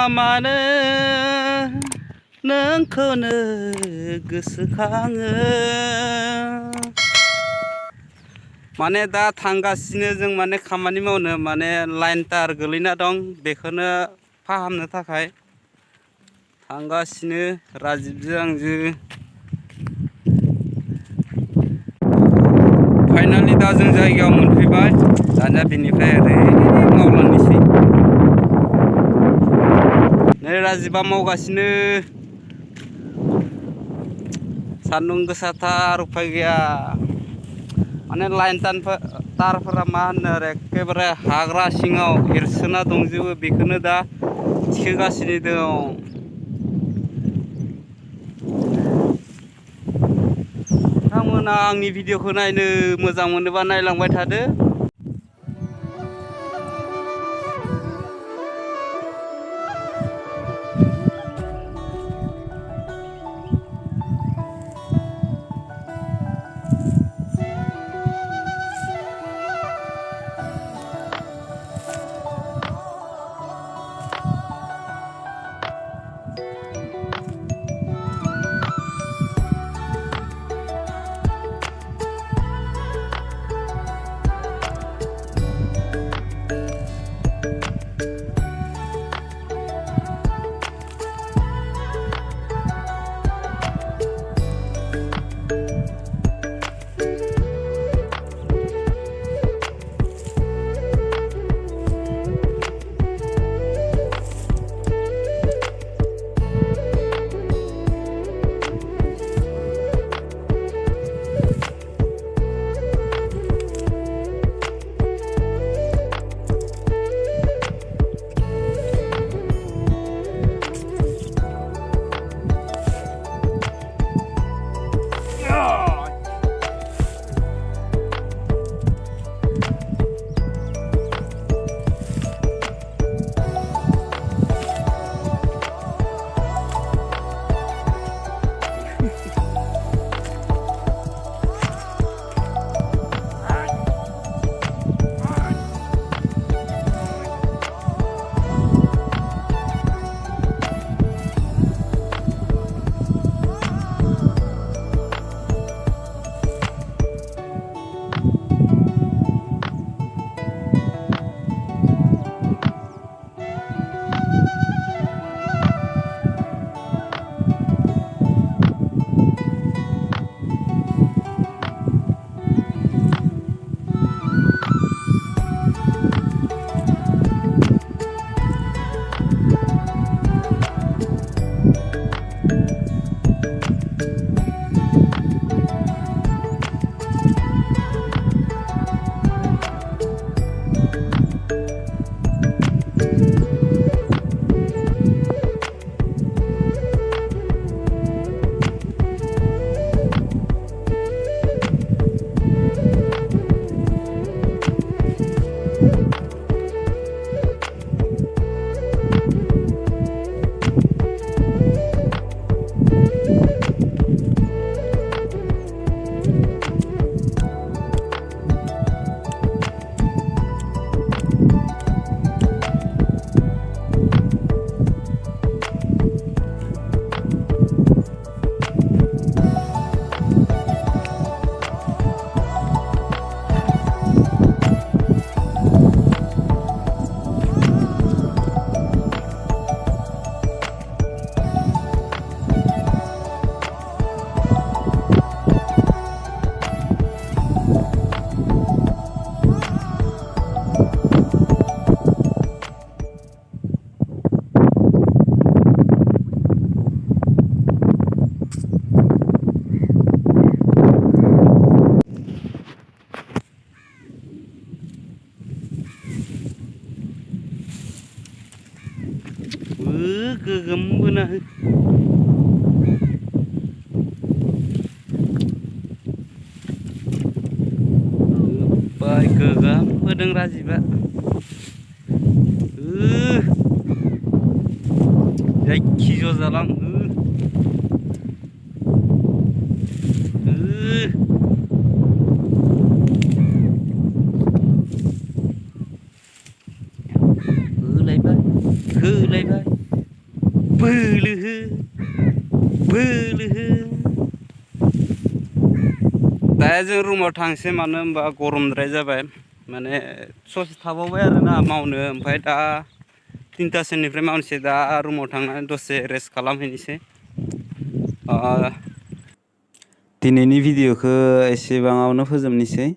मानो नोंखौनो गोसोखाङो माने दा थांगासिनो जों माने खामानि मावनो माने लाइन तार गोलैना दं बेखौनो फाहामनो थाखाय थांगासिनो राजिबजों आंजों फाइनालि दा जों जायगायाव मोनफैबाय दानिया बेनिफ्राय ओरै मावलांनोसै नै राजिबा मावगासिनो सान्दुं गोसाथार उफाय गैया माने लाइन तारफोरा मा होनो आरो एखेबारे हाग्रा सिङाव एरसोना दंजोबो बेखौनो दा थिखोगासिनो दं नोंथांमोना आंनि भिडिअखौ नायनो मोजां मोनोबा नायलांबाय थादो गोगोम बोना गोगोम बोदों राजिबा जायखिजाया जालां होलायबाय बोलोहो दा जों रुमाव थांसै मानो होनबा गरमद्राय जाबाय माने ससे थाबावबाय आरोना मावनो ओमफ्राय दा 3टासोनिफ्राय मावनोसै दा रुमाव थांनानै दसे रेस्ट खालामहैनोसै दिनैनि भिडिअखौ एसेबाङावनो फोजोबनोसै